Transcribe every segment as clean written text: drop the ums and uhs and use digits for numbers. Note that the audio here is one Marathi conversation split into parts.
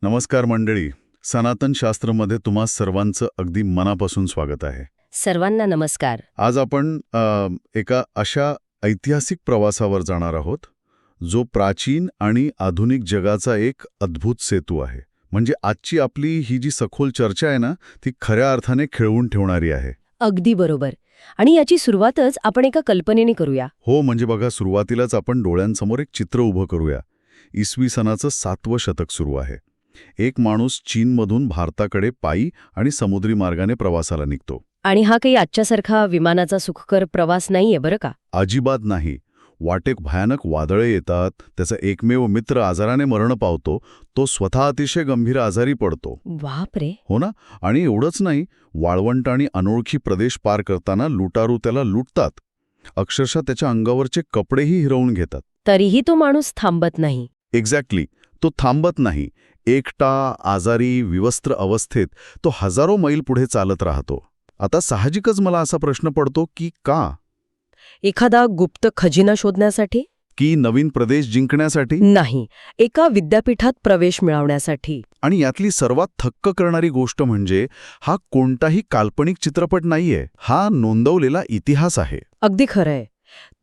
नमस्कार मंडळी. सनातन शास्त्रमध्ये तुम्हा सर्वांचं अगदी मनापासून स्वागत आहे. सर्वांना नमस्कार. आज आपण एका अशा ऐतिहासिक प्रवासावर जाणार आहोत जो प्राचीन आणि आधुनिक जगाचा एक अद्भुत सेतू आहे. म्हणजे आजची आपली ही जी सखोल चर्चा आहे ना, ती खऱ्या अर्थाने खिळवून ठेवणारी आहे. अगदी बरोबर. आणि याची सुरुवातच आपण एका कल्पनेने करूया. हो, म्हणजे बघा, सुरुवातीलाच आपण डोळ्यांसमोर एक चित्र उभं करूया. इसवी सनाचं 7वं शतक सुरू आहे. एक माणूस चीनमधून भारताकडे पायी आणि समुद्री मार्गाने प्रवासाला निघतो. आणि हा काही आजच्यासारखा विमानाचा सुखकर प्रवास नाहीये बरं का. अजिबात नाही. वाटेत भयानक वादळे येतात. त्याचा एकमेव मित्र आजाराने मरण पावतो. तो स्वतः अतिशय गंभीर आजारी पडतो. बापरे. हो ना. आणि एवढंच नाही, वाळवंट आणि अनोळखी प्रदेश पार करताना लुटारू त्याला लुटतात. अक्षरशः त्याच्या अंगावरचे कपडेही हिरवून घेतात. तरीही तो माणूस थांबत नाही. एक्झॅक्टली. तो थांबत नाही. एकटा, आजारी, विवस्त्र अवस्थेत तो हजारो मैल पुढे चालत राहतो. आता साहजिकच मला असा प्रश्न पडतो की का? एखादा गुप्त खजिना शोधण्यासाठी? की नवीन प्रदेश जिंकण्यासाठी? नाही, एका विद्यापीठात प्रवेश मिळवण्यासाठी. आणि यातली सर्वात थक्क करणारी गोष्ट म्हणजे हा कोणताही काल्पनिक चित्रपट नाहीये. हा नोंदवलेला इतिहास आहे. अगदी खरंय.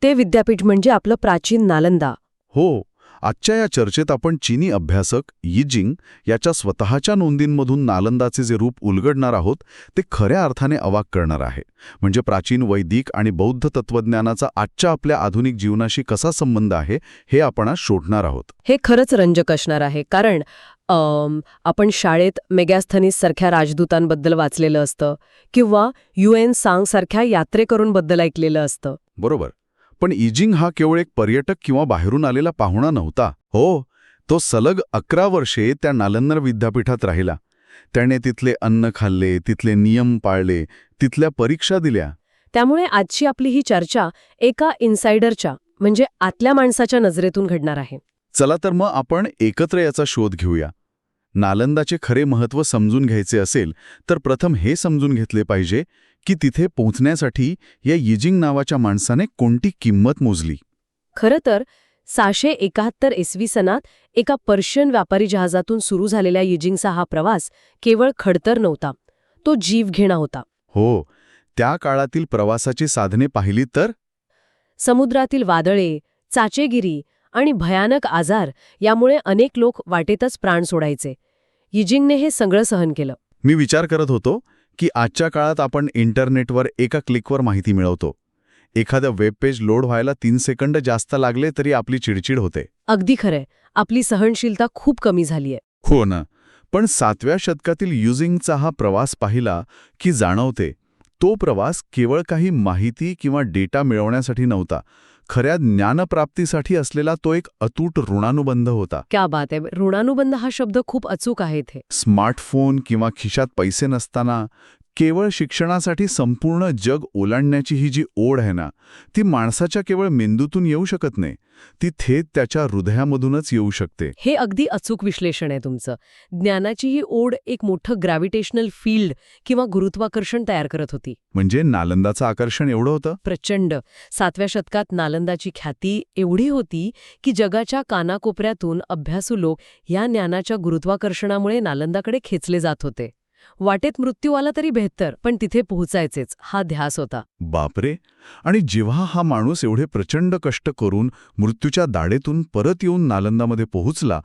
ते विद्यापीठ म्हणजे आपलं प्राचीन नालंदा. हो. आजच्या या चर्चेत आपण चीनी अभ्यासक यिजिंग याच्या स्वतःच्या नोंदींमधून नालंदाचे जे रूप उलगडणार आहोत ते खऱ्या अर्थाने अवाक करणार आहे. म्हणजे प्राचीन वैदिक आणि बौद्ध तत्वज्ञानाचा आजच्या आपल्या आधुनिक जीवनाशी कसा संबंध आहे हे आपण आज शोधणार आहोत. हे खरंच रंजक असणार आहे, कारण आपण शाळेत मेगॅस्थनीस सारख्या राजदूतांबद्दल वाचलेलं असतं किंवा UN सांगसारख्या यात्रेकरूंबद्दल ऐकलेलं असतं. बरोबर. पण यिजिंग हा केवळ एक पर्यटक किंवा बाहेरून आलेला पाहुणा नव्हता. हो, तो सलग 11 वर्षे त्या नालंदा विद्यापीठात राहिला. त्याने तिथले अन्न खाल्ले, तिथले नियम पाळले, तिथल्या परीक्षा दिल्या. त्यामुळे आजची आपली ही चर्चा एका इन्सायडरच्या म्हणजे आतल्या माणसाच्या नजरेतून घडणार आहे. चला तर मग आपण एकत्र याचा शोध घेऊया. नालंदाचे खरे महत्त्व समजून घ्यायचे असेल तर प्रथम हे समजून घेतले पाहिजे की तिथे पोहोचण्यासाठी या यिजिंग नावाच्या माणसाने कोणती किंमत मोजली. खरं तर 671 इसवी सनात एका पर्शियन व्यापारी जहाजातून सुरू झालेल्या यिजिंगचा हा प्रवास केवळ खडतर नव्हता, तो जीवघेणा होता. हो, त्या काळातील प्रवासाची साधने पाहिली तर समुद्रातील वादळे, चाचेगिरी आणि भयानक आजार यामुळे अनेक लोक वाटेतच प्राण सोडायचे. यिजिंगने हे सगळं सहन केलं. मी विचार करत होतो की आजच्या काळात आपण इंटरनेटवर एका क्लिकवर माहिती मिळवतो. एखादं वेब पेज लोड व्हायला 3 सेकंद जास्त लागले तरी आपली चिडचिड होते. अगदी खरंय. आपली सहनशीलता खूप कमी झालीय. हो ना. पण 7व्या शतकातील यिजिंगचा हा प्रवास पाहिला की जाणवते, तो प्रवास केवळ काही माहिती किंवा डेटा मिळवण्यासाठी नव्हता. खऱ्या ज्ञानप्राप्तीसाठी असलेला तो एक अतूट ऋणानुबंध होता. क्या बात आहे. ऋणानुबंध हा शब्द खूप अचूक आहे इथे. स्मार्टफोन किंवा खिशात पैसे नसताना केवळ शिक्षणासाठी संपूर्ण जग ओलांडण्याची ही जी ओढ आहे ना, ती माणसाच्या केवळ मेंदूतून येऊ शकत नाही. ती थेट त्याच्या हृदयामधूनच येऊ शकते. हे अगदी अचूक विश्लेषण आहे तुमचं. ज्ञानाची ही ओढ एक मोठं ग्रॅव्हिटेशनल फील्ड किंवा गुरुत्वाकर्षण तयार करत होती. म्हणजे नालंदाचं आकर्षण एवढं होतं? प्रचंड. 7व्या शतकात नालंदाची ख्याती एवढी होती की जगाच्या कानाकोपऱ्यातून अभ्यासू लोक या ज्ञानाच्या गुरुत्वाकर्षणामुळे नालंदाकडे खेचले जात होते. वाटेत मृत्यू आला तरी बेहतर, पण तिथे पोहोचायचेच हा ध्यास होता. बापरे. आणि जेव्हा हा माणूस एवढे प्रचंड कष्ट करून मृत्यूच्या दाढेतून परत येऊन नालंदामध्ये पोहोचला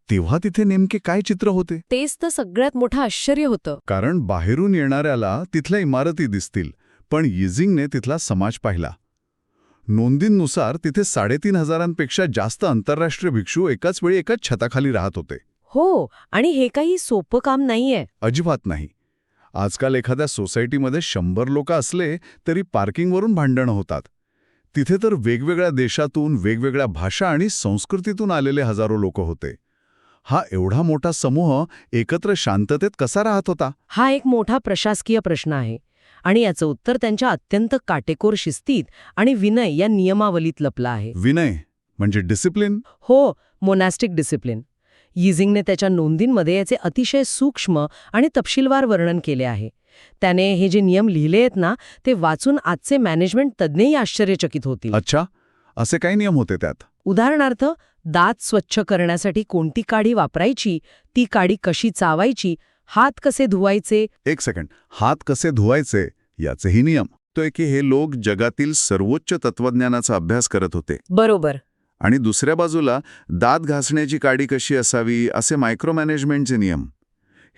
तेव्हा तिथे नेमके काय चित्र होते? तेच तर सगळ्यात मोठं आश्चर्य होतं. कारण बाहेरून येणाऱ्याला तिथल्या इमारती दिसतील, पण यिजिंगने तिथला समाज पाहिला. नोंदींनुसार तिथे 3,500पेक्षा जास्त आंतरराष्ट्रीय भिक्षू एकाच वेळी एकाच छताखाली राहत होते. हो, आणि हे काही सोपं काम नाहीये. अजिबात नाही. आजकाल एखाद्या सोसायटीमध्ये 100 लोक असले तरी पार्किंगवरून भांडणं होतात. तिथे तर वेगवेगळ्या देशातून, वेगवेगळ्या भाषा आणि संस्कृतीतून आलेले हजारो लोक होते. हा एवढा मोठा समूह एकत्र शांततेत कसा राहत होता? हा एक मोठा प्रशासकीय प्रश्न आहे, आणि याचं उत्तर त्यांच्या अत्यंत काटेकोर शिस्तीत आणि विनय या नियमावलीत लपलं आहे. विनय म्हणजे डिसिप्लिन? हो, मोनॅस्टिक डिसिप्लिन. यिजिंगने त्याच्या नोंदींमध्ये याचे अतिशय सूक्ष्म आणि तपशीलवार वर्णन केले आहे. त्याने हे जे नियम लिहिले आहेत ना, ते वाचून आजचे मॅनेजमेंट तज्ज्ञही आश्चर्यचकित होतील. अच्छा, असे काही नियम होते त्यात? उदाहरणार्थ, दात स्वच्छ करण्यासाठी कोणती काडी वापरायची, ती काडी कशी चावायची, हात कसे धुवायचे. एक सेकंड, हात कसे धुवायचे याचेही नियम. तो की हे लोक जगातील सर्वोच्च तत्वज्ञानाचा अभ्यास करत होते. बरोबर. आणि दुसऱ्या बाजूला दात घासण्याची काडी कशी असावी असे मायक्रो मॅनेजमेंटचे नियम.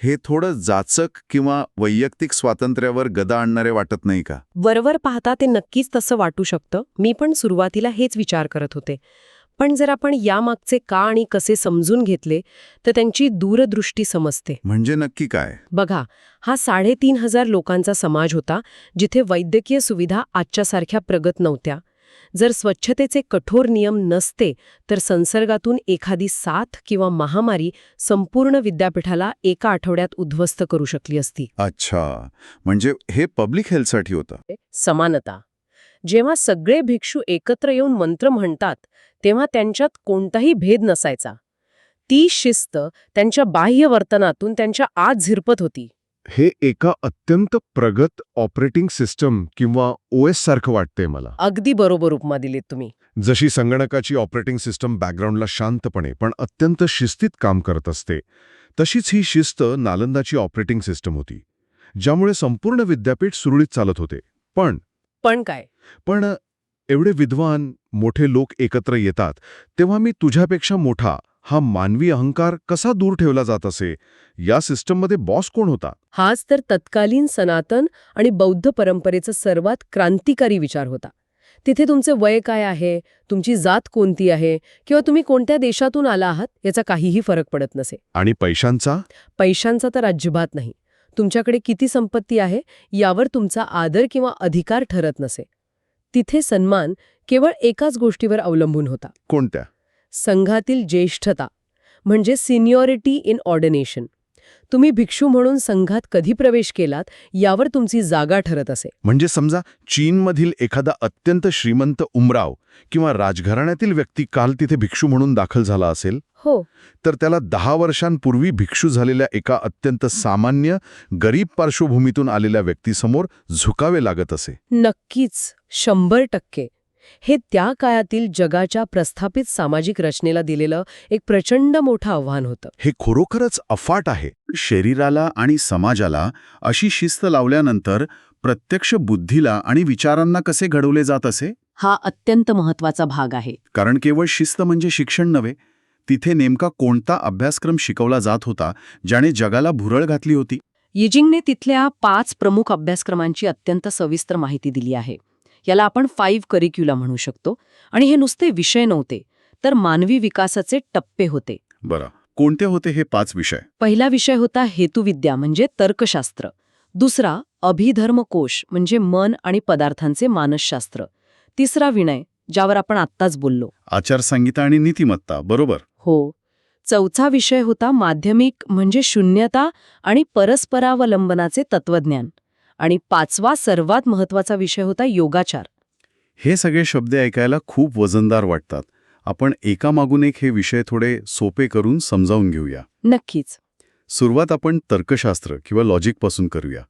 हे थोडं जाचक किंवा वैयक्तिक स्वातंत्र्यावर गदा आणणारे वाटत नाही का? वरवर पाहता ते नक्कीच तसं वाटू शकतं. मी पण सुरुवातीला हेच विचार करत होते. पण जर आपण यामागचे का आणि कसे समजून घेतले तर त्यांची दूरदृष्टी समजते. म्हणजे नक्की काय? बघा, हा 3,500 लोकांचा समाज होता जिथे वैद्यकीय सुविधा आजच्यासारख्या प्रगत नव्हत्या. जर स्वच्छतेचे कठोर नियम नसते तर संसर्गातून एखादी साथ किंवा महामारी संपूर्ण विद्यापीठाला एका आठवड्यात उद्ध्वस्त करू शकली असती. अच्छा, म्हणजे हे पब्लिक हेल्थसाठी होतं. समानता. जेव्हा सगळे भिक्षू एकत्र येऊन मंत्र म्हणतात तेव्हा त्यांच्यात कोणताही भेद नसायचा. ती शिस्त त्यांच्या बाह्य वर्तनातून त्यांच्या आत झिरपत होती. हे एका अत्यंत प्रगत ऑपरेटिंग सिस्टम किंवा OS सारखं वाटतंय मला. अगदी बरोबर उपमा दिलीत तुम्ही. जशी संगणकाची ऑपरेटिंग सिस्टम बॅकग्राऊंडला शांतपणे पण अत्यंत शिस्तीत काम करत असते, तशीच ही शिस्त नालंदाची ऑपरेटिंग सिस्टम होती, ज्यामुळे संपूर्ण विद्यापीठ सुरळीत चालत होते. पण काय? पण एवढे विद्वान मोठे लोक एकत्र येतात तेव्हा मी तुझ्यापेक्षा मोठा हा मानवी अहंकार कसा दूर ठेवला जात असे? या सिस्टममध्ये बॉस कोण होता? हाच तर तत्कालीन सनातन आणि बौद्ध परंपरेचा सर्वात क्रांतिकारी विचार होता. तिथे तुमचे वय काय आहे, तुमची जात कोणती आहे किंवा तुम्ही कोणत्या देशातून आला आहात याचा काहीही फरक पडत नसे. आणि पैशांचा? पैशांचा तर अजिबात नाही. तुमच्याकडे किती संपत्ती आहे यावर तुमचा आदर किंवा अधिकार ठरत नसे. तिथे सन्मान केवळ एकाच गोष्टीवर अवलंबून होता. कोणत्या? संघातील ज्येष्ठता, म्हणजे सिनियॉरिटी इन ऑर्डिनेशन. तुम्ही भिक्षू म्हणून संघात कधी प्रवेश केलात यावर तुमची जागा ठरत असे. म्हणजे समजा चीनमधील एखादा अत्यंत श्रीमंत उमराव किंवा राजघराण्यातील व्यक्ती काल तिथे भिक्षू म्हणून दाखल झाला असेल, हो, तर त्याला 10 वर्षांपूर्वी भिक्षू झालेल्या एका अत्यंत सामान्य गरीब पार्श्वभूमीतून आलेल्या व्यक्तीसमोर झुकावे लागत असे. नक्कीच, 100%. हे त्या काळातील जगाच्या प्रस्थापित सामाजिक रचनेला दिलेलं एक प्रचंड मोठं आव्हान होतं. हे खरोखरच अफाट आहे. शरीराला आणि समाजाला अशी शिस्त लावल्यानंतर प्रत्यक्ष बुद्धीला आणि विचारांना कसे घडवले जात असे? हा अत्यंत महत्वाचा भाग आहे. कारण केवळ शिस्त म्हणजे शिक्षण नव्हे, तिथे नेमका कोणता अभ्यासक्रम शिकवला जात होता ज्याने जगाला भुरळ घातली होती? यिजिंगने तिथल्या 5 प्रमुख अभ्यासक्रमांची अत्यंत सविस्तर माहिती दिली आहे. याला आपण 5 करिक्युला म्हणू शकतो. आणि हे नुसते विषय नव्हते, तर मानवी विकासाचे टप्पे होते. बरं, कोणते होते हे 5 विषय? पहिला विषय होता हेतुविद्या म्हणजे तर्कशास्त्र. दुसरा अभिधर्मकोश म्हणजे मन आणि पदार्थांचे मानसशास्त्र. तिसरा विनय, ज्यावर आपण आत्ताच बोललो. आचारसंहिता आणि नीतिमत्ता, बरोबर. हो. चौथा विषय होता माध्यमिक म्हणजे शून्यता आणि परस्परावलंबनाचे तत्वज्ञान. आणि 5वा सर्वात महत्वाचा विषय होता योगाचार. हे सगळे शब्द ऐकायला खूप वजनदार वाटतात. आपण एकामागून एक हे विषय थोडे सोपे करून समजावून घेऊया. नक्कीच. सुरुवात आपण तर्कशास्त्र किंवा लॉजिकपासून करूया.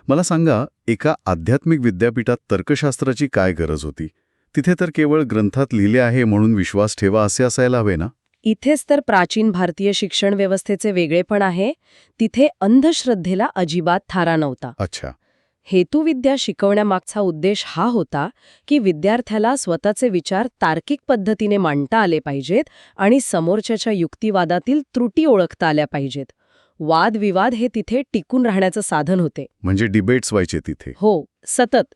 मला सांगा, एका आध्यात्मिक विद्यापीठात तर्कशास्त्राची काय गरज होती? तिथे तर केवळ ग्रंथात लिहिले आहे म्हणून विश्वास ठेवा असे असायला हवे ना? इथेच तर प्राचीन भारतीय शिक्षण व्यवस्थेचे वेगळेपण आहे. तिथे अंधश्रद्धेला अजिबात थारा नव्हता. अच्छा. हेतुविद्या शिकवण्यामागचा उद्देश हा होता की विद्यार्थ्याला स्वतःचे विचार तार्किक पद्धतीने मांडता आले पाहिजेत आणि समोरच्याच्या युक्तिवादातील त्रुटी ओळखता आल्या पाहिजेत. वादविवाद हे तिथे टिकून राहण्याचं साधन होते. म्हणजे डिबेट्स व्हायचे तिथे? हो, सतत.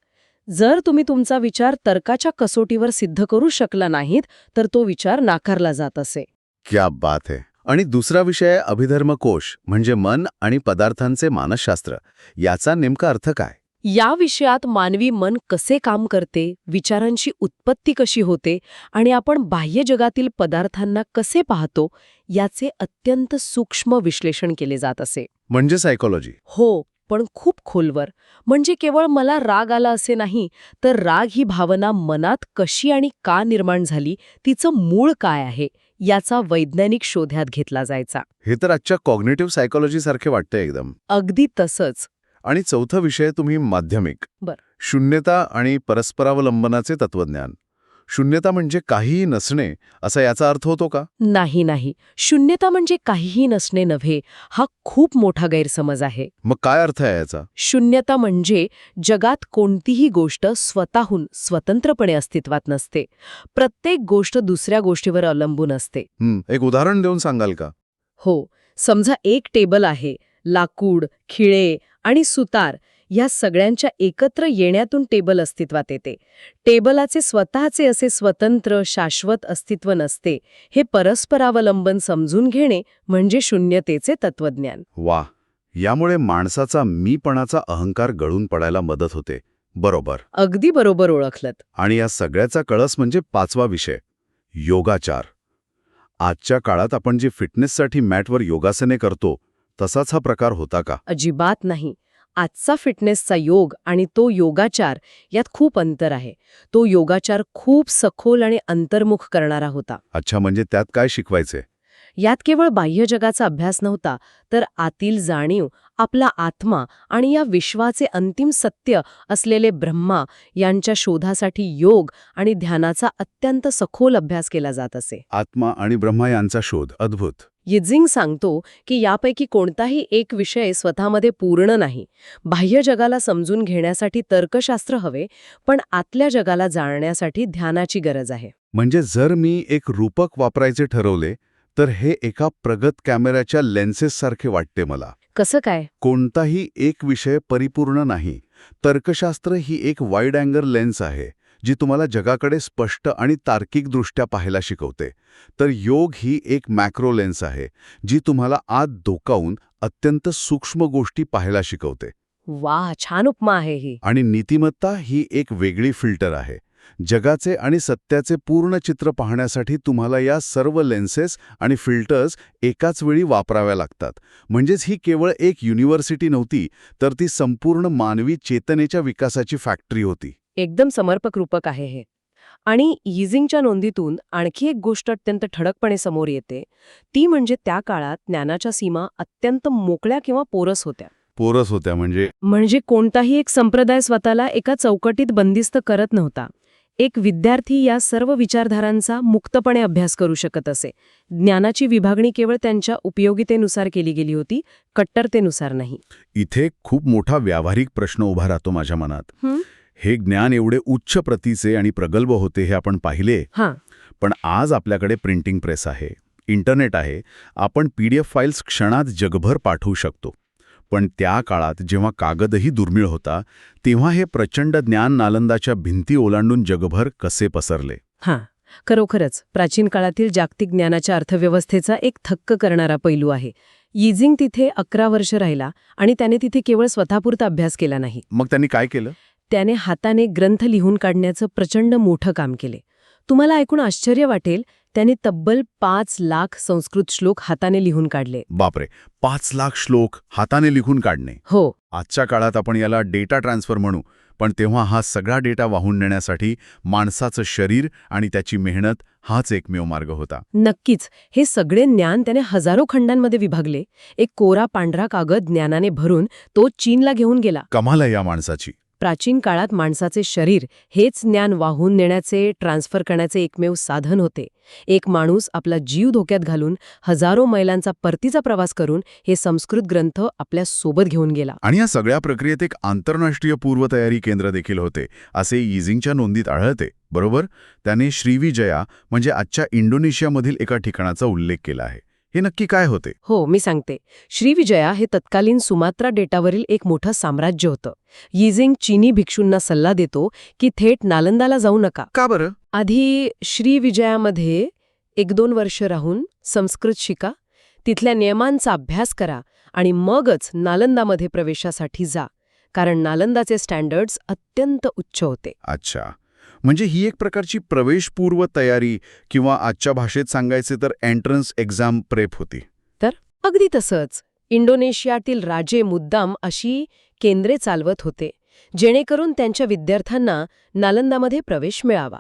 जर तुम्ही तुमचा विचार तर्काच्या कसोटीवर सिद्ध करू शकला नाहीत तर तो विचार नाकारला जात असे. क्या बात है. आणि दुसरा विषय अभिधर्मकोश म्हणजे मन आणि पदार्थांचे मानसशास्त्र. याचा नेमका अर्थ काय? या विषयात मानवी मन कसे काम करते, विचारांची उत्पत्ती कशी होते आणि आपण बाह्य जगातील पदार्थांना कसे पाहतो याचे अत्यंत सूक्ष्म विश्लेषण केले जात असे. म्हणजे सायकोलॉजी? हो, पण खूप खोलवर. म्हणजे केवळ मला राग आला असे नाही, तर राग ही भावना मनात कशी आणि का निर्माण झाली, तिचं मूळ काय आहे याचा वैज्ञानिक शोधात घेतला जायचा. हे तर आजच्या कॉग्निटिव्ह सायकोलॉजी सारखे वाटतंय एकदम. अगदी तसंच. आणि चौथा विषय तुम्ही माध्यमिक. बरं. शून्यता आणि परस्परावलंबनाचे तत्वज्ञान. शून्यता म्हणजे काहीही नसणे असा याचा अर्थ होतो का? नाही. शून्यता म्हणजे काहीही नसणे नव्हे, हा खूप मोठा गैरसमज आहे. मग काय अर्थ आहे याचा? शून्यता म्हणजे जगात कोणतीही गोष्ट स्वतःहून स्वतंत्रपणे अस्तित्वात नसते. प्रत्येक गोष्ट दुसऱ्या गोष्टीवर अवलंबून असते. एक उदाहरण देऊन सांगाल का? हो, समजा एक टेबल आहे. लाकूड, खिळे आणि सुतार या सगळ्यांच्या एकत्र येण्यातून टेबल अस्तित्वात येते. टेबलाचे स्वतःचे असे स्वतंत्र, शाश्वत अस्तित्व नसते. हे परस्परावलंबन समजून घेणे म्हणजे शून्यतेचे तत्वज्ञान. वा, यामुळे माणसाचा मीपणाचा अहंकार गळून पडायला मदत होते. बरोबर. अगदी बरोबर ओळखलत. आणि या सगळ्याचा कळस म्हणजे 5वा विषय, योगाचार. आजच्या काळात आपण जे फिटनेससाठी मॅटवर योगासने करतो तसाच हा प्रकार होता का? अजिबात नाही. आजचा फिटनेसचा योग आणि तो योगाचार यात खूप अंतर आहे. तो योगाचार खूप सखोल आणि अंतर्मुख करणारा होता. अच्छा, म्हणजे त्यात काय शिकवायचे? यात केवळ बाह्य जगाचा अभ्यास नव्हता, तर आतील जाणीव, आपला आत्मा आणि या विश्वाचे अंतिम सत्य असलेले ब्रह्मा यांच्या शोधासाठी योग आणि ध्यानाचा अत्यंत सखोल अभ्यास केला जात असे. आत्मा आणि ब्रह्मा यांचा शोध. अद्भुत. यिझिंग सांगतो की यापैकी कोणताही एक विषय स्वतःमध्ये पूर्ण नाही. बाह्य जगाला समजून घेण्यासाठी तर्कशास्त्र हवे, पण आतल्या जगाला जाणण्यासाठी ध्यानाची गरज आहे. म्हणजे जर मी एक रूपक वापरायचे ठरवले तर हे एका प्रगत कॅमेऱ्याच्या लेन्सेससारखे वाटते मला. कसं काय? कोणताही एक विषय परिपूर्ण नाही. तर्कशास्त्र ही एक वाईड अँगल लेन्स आहे जी तुम्हाला जगाकडे स्पष्ट आणि तार्किकदृष्ट्या पाहायला शिकवते. तर योग ही एक मॅक्रो लेन्स आहे जी तुम्हाला आत डोकावून अत्यंत सूक्ष्म गोष्टी पाहायला शिकवते. वा, छान उपमा आहे ही. आणि नीतिमत्ता ही एक वेगळी फिल्टर आहे. जगाचे आणि सत्याचे पूर्ण चित्र पाहण्यासाठी तुम्हाला या सर्व लेन्सेस आणि फिल्टर्स एकाच वेळी वापराव्या लागतात. म्हणजेच ही केवळ एक युनिव्हर्सिटी नव्हती, तर ती संपूर्ण मानवी चेतनेच्या विकासाची फॅक्टरी होती. एकदम समर्पक रूपक आहे हे. आणि यिझिंगच्या नोंदीतून आणखी एक गोष्ट अत्यंत ठळकपणे समोर येते. ती म्हणजे त्या काळात ज्ञानाच्या सीमा अत्यंत मोकळ्या किंवा पोरस होत्या. पोरस होत्या म्हणजे कोणताही एक संप्रदाय स्वतःला एका चौकटीत बंदिस्त करत नव्हता. एक विद्यार्थी या सर्व विचारधारांचा मुक्तपणे अभ्यास करू शकत असे. ज्ञानाची विभागणी केवळ त्यांच्या उपयोगितेनुसार केली गेली होती, कट्टरतेनुसार नाही. इथे खूप मोठा व्यावहारिक प्रश्न उभा राहतो माझ्या मनात. हे ज्ञान एवढे उच्च प्रतीचे आणि प्रगल्भ होते हे आपण पाहिले. पण आज आपल्याकडे प्रिंटिंग प्रेस आहे, इंटरनेट आहे, आपण PDF फाईल्स क्षणात जगभर पाठवू शकतो. पण त्या काळात जेव्हा कागदही दुर्मिळ होता, तेव्हा हे प्रचंड ज्ञान नालंदाच्या भिंती ओलांडून जगभर कसे पसरले? खरोखरच प्राचीन काळातील जागतिक ज्ञानाच्या अर्थव्यवस्थेचा एक थक्क करणारा पैलू आहे. यिझिंग तिथे 11 वर्ष राहिला आणि त्याने तिथे केवळ स्वतःपुरता अभ्यास केला नाही. मग त्यांनी काय केलं? त्याने हाताने ग्रंथ लिहून काढण्याचं प्रचंड मोठं काम केले. तुम्हाला ऐकून आश्चर्य वाटेल, त्याने तब्बल 5 लाख संस्कृत श्लोक हाताने लिहून काढले. बापरे, 5 लाख श्लोक हाताने लिहून काढणे. हो. आजच्या काळात आपण याला डेटा ट्रान्सफर म्हणू, पण तेव्हा हा सगळा डेटा वाहून नेण्यासाठी माणसाचं शरीर आणि त्याची मेहनत हाच एकमेव मार्ग होता. नक्कीच. हे सगळे ज्ञान त्याने हजारो खंडांमध्ये विभागले. एक कोरा पांढरा कागद ज्ञानाने भरून तो चीनला घेऊन गेला. कमाल आहे या माणसाची. प्राचीन काळात माणसाचे शरीर हेच ज्ञान वाहून नेण्याचे, ट्रान्सफर करण्याचे एकमेव साधन होते. एक माणूस आपला जीव धोक्यात घालून हजारो मैलांचा परतीचा प्रवास करून हे संस्कृत ग्रंथ आपल्या सोबत घेऊन गेला. आणि या सगळ्या प्रक्रियेत एक आंतरराष्ट्रीय पूर्वतयारी केंद्र देखील होते, असे यिझिंगच्या नोंदीत आढळते. बरोबर? त्याने श्रीविजया म्हणजे आजच्या इंडोनेशियामधील एका ठिकाणाचा उल्लेख केला आहे. हे नक्की काय होते? हो, मी सांगते. श्रीविजया हे तत्कालीन सुमात्रा बेटावरील एक मोठं साम्राज्य होतं. यिझिंग चीनी भिक्षूंना सल्ला देतो की थेट नालंदाला जाऊ नका. का बरं? आधी श्रीविजयामध्ये 1-2 वर्ष राहून संस्कृत शिका, तिथल्या नियमांचा अभ्यास करा आणि मगच नालंदामध्ये प्रवेशासाठी जा, कारण नालंदाचे स्टँडर्ड्स अत्यंत उच्च होते. अच्छा, म्हणजे ही एक प्रकारची प्रवेशपूर्व तयारी किंवा आजच्या भाषेत सांगायचे तर एंट्रन्स एक्झाम प्रेप होती. तर अगदी तसंच इंडोनेशियातील राजे मुद्दाम अशी केंद्रे चालवत होते, जेणेकरून त्यांच्या विद्यार्थ्यांना नालंदामध्ये प्रवेश मिळावा.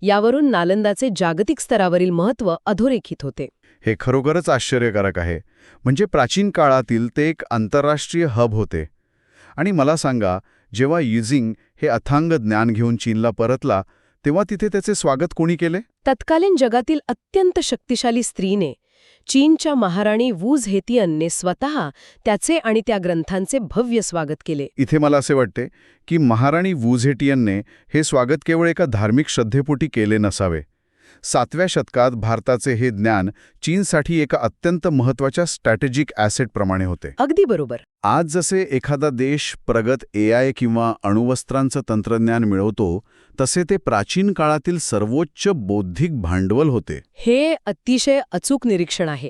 यावरून नालंदाचे जागतिक स्तरावरील महत्त्व अधोरेखित होते. हे खरोखरच आश्चर्यकारक आहे. म्हणजे प्राचीन काळातील ते एक आंतरराष्ट्रीय हब होते. आणि मला सांगा, जेव्हा यिझिंग हे अथांग ज्ञान घेऊन चीनला परतला, तेव्हा तिथे त्याचे स्वागत कोणी केले? तत्कालीन जगातील अत्यंत शक्तिशाली स्त्रीने, चीनच्या महाराणी वू झेतियनने स्वतः त्याचे आणि त्या ग्रंथांचे भव्य स्वागत केले. इथे मला असे वाटते की महाराणी वू झेटियनने हे स्वागत केवळ एका धार्मिक श्रद्धेपोटी केले नसावे. 7व्या शतकात भारताचे हे ज्ञान चीनसाठी एका अत्यंत महत्त्वाच्या स्ट्रॅटेजिक ॲसेटप्रमाणे होते. अगदी बरोबर. आज जसे एखादा देश प्रगत AI किंवा अणुवस्त्रांचं तंत्रज्ञान मिळवतो, तसे ते प्राचीन काळातील सर्वोच्च बौद्धिक भांडवल होते. हे अतिशय अचूक निरीक्षण आहे.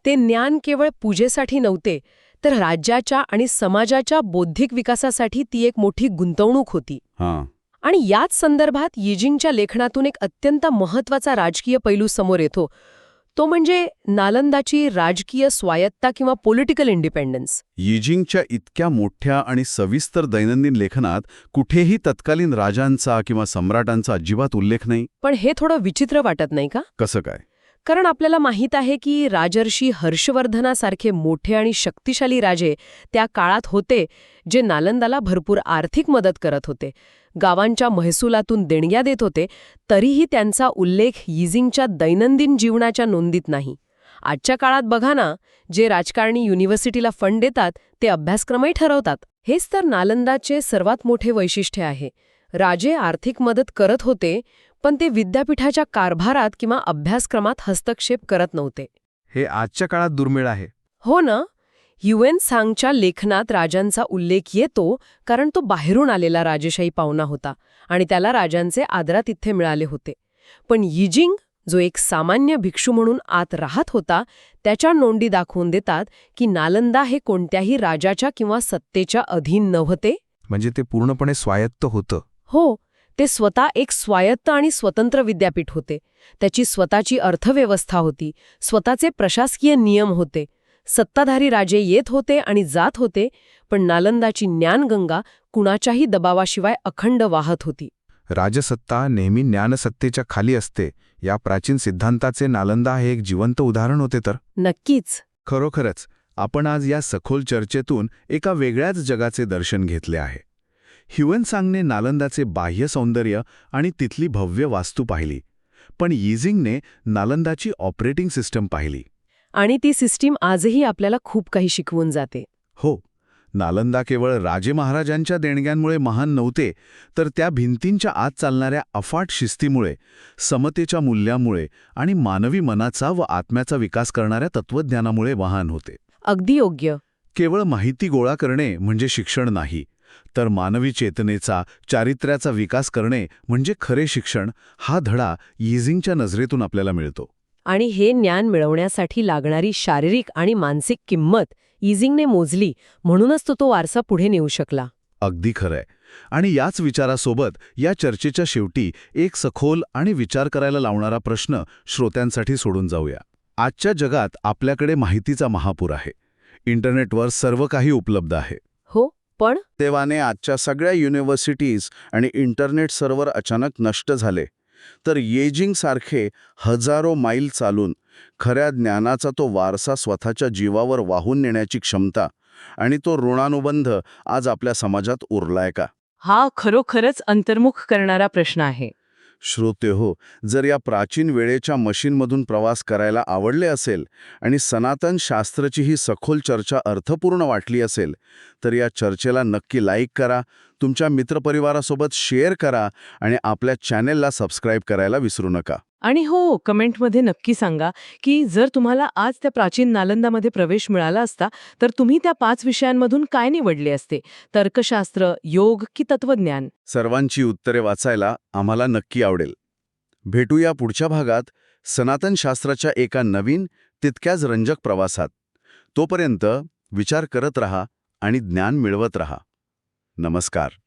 ते ज्ञान केवळ पूजेसाठी नव्हते, तर राज्याच्या आणि समाजाच्या बौद्धिक विकासासाठी ती एक मोठी गुंतवणूक होती. हां. आणि याच संदर्भात यिजिंगच्या लेखनातून एक अत्यंत महत्त्वाचा राजकीय पैलू समोर येतो, तो म्हणजे नालंदाची राजकीय स्वायत्ता किंवा पॉलिटिकल इंडिपेंडन्स. यिजिंगच्या इतक्या मोठ्या आणि सविस्तर दैनंदिन लेखनात कुठेही तत्कालीन राजांचा किंवा सम्राटांचा अजिबात उल्लेख नाही. पण हे थोडं विचित्र वाटत नाही का? कसं काय? कारण आपल्याला माहीत आहे की राजर्षी हर्षवर्धनासारखे मोठे आणि शक्तिशाली राजे त्या काळात होते, जे नालंदाला भरपूर आर्थिक मदत करत होते, गावांच्या महसुलातून देणग्या देत होते. तरीही त्यांचा उल्लेख यिजिंगच्या दैनंदिन जीवनाच्या नोंदीत नाही. आजच्या काळात बघा ना, जे राजकारणी युनिव्हर्सिटीला फंड देतात ते अभ्यासक्रमही ठरवतात. हेच तर नालंदाचे सर्वात मोठे वैशिष्ट्य आहे. राजे आर्थिक मदत करत होते, पण ते विद्यापीठाच्या कारभारात किंवा अभ्यासक्रमात हस्तक्षेप करत नव्हते. हे आजच्या काळात दुर्मिळ आहे. हो ना. युएन सांगच्या लेखनात राजांचा उल्लेख येतो कारण तो बाहेरून आलेला राजेशाही पाहुणा होता आणि त्याला राजांचे आदरातिथ्य मिळाले होते. पण यिजिंग, जो एक सामान्य भिक्षू म्हणून आत राहत होता, त्याच्या नोंदी दाखवून देतात की नालंदा हे कोणत्याही राजाच्या किंवा सत्तेच्या अधीन नव्हते. म्हणजे ते पूर्णपणे स्वायत्त होतं. हो, ते स्वतः एक स्वायत्त आणि स्वतंत्र विद्यापीठ होते. त्याची स्वतःची अर्थव्यवस्था होती, स्वतःचे प्रशासकीय नियम होते. सत्ताधारी राजे येत होते आणि जात होते, पण नालंदाची ज्ञानगंगा कुणाच्याही दबावाशिवाय अखंड वाहत होती. राजसत्ता नेहमी ज्ञानसत्तेच्या खाली असते, या प्राचीन सिद्धांताचे नालंदा हे एक जिवंत उदाहरण होते. तर नक्कीच. खरोखरच आपण आज या सखोल चर्चेतून एका वेगळ्याच जगाचे दर्शन घेतले आहे. ह्युएनसांगने नालंदाचे बाह्य सौंदर्य आणि तिथली भव्य वास्तू पाहिली, पण यिजिंगने नालंदाची ऑपरेटिंग सिस्टम पाहिली. आणि ती सिस्टीम आजही आपल्याला खूप काही शिकवून जाते. हो, नालंदा केवळ राजे महाराजांच्या देणग्यांमुळे महान नव्हते, तर त्या भिंतींच्या आत चालणाऱ्या अफाट शिस्तीमुळे, समतेच्या मूल्यामुळे आणि मानवी मनाचा व आत्म्याचा विकास करणाऱ्या तत्त्वज्ञानामुळे महान होते. अगदी योग्य. केवळ माहिती गोळा करणे म्हणजे शिक्षण नाही, तर मानवी चेतनेचा, चारित्र्याचा विकास करणे म्हणजे खरे शिक्षण. हा धडा यिजिंगच्या नजरेतून आपल्याला मिळतो. आणि हे ज्ञान मिळवण्यासाठी लागणारी शारीरिक आणि मानसिक किंमत यिजिंगने मोजली, म्हणूनच तो वारसा पुढे नेऊ शकला. अगदी खरंय. आणि याच विचारासोबत या चर्चेच्या शेवटी एक सखोल आणि विचार करायला लावणारा प्रश्न श्रोत्यांसाठी सोडून जाऊया. आजच्या जगात आपल्याकडे माहितीचा महापूर आहे. इंटरनेटवर सर्व काही उपलब्ध आहे. हो, पण तेव्हाने आजच्या सगळ्या युनिव्हर्सिटीज आणि इंटरनेट सर्व्हर अचानक नष्ट झाले, तर यिजिंगसारखे हजारो मैल चालून खऱ्या ज्ञानाचा तो वारसा स्वतःच्या जीवावर वाहून नेण्याची क्षमता आणि तो ऋणानुबंध आज आपल्या समाजात उरलाय का? हा खरोखरच अंतर्मुख करणारा प्रश्न आहे. श्रोतेहो, जर या प्राचीन वेळेच्या मशीनमधून प्रवास करायला आवडले असेल आणि सनातन शास्त्राची ही सखोल चर्चा अर्थपूर्ण वाटली असेल, तर या चर्चेला नक्की लाईक करा, तुमच्या मित्रपरिवारासोबत शेअर करा आणि आपल्या चॅनेलला सबस्क्राईब करायला विसरू नका. आणि हो, कमेंटमध्ये नक्की सांगा की जर तुम्हाला आज त्या प्राचीन नालंदामध्ये प्रवेश मिळाला असता, तर तुम्ही त्या 5 विषयांमधून काय निवडले असते? तर्कशास्त्र, योग की तत्वज्ञान? सर्वांची उत्तरे वाचायला आम्हाला नक्की आवडेल. भेटूया पुढच्या भागात सनातन शास्त्राच्या एका नवीन, तितक्याच रंजक प्रवासात. तोपर्यंत विचार करत रहा आणि ज्ञान मिळवत रहा. नमस्कार.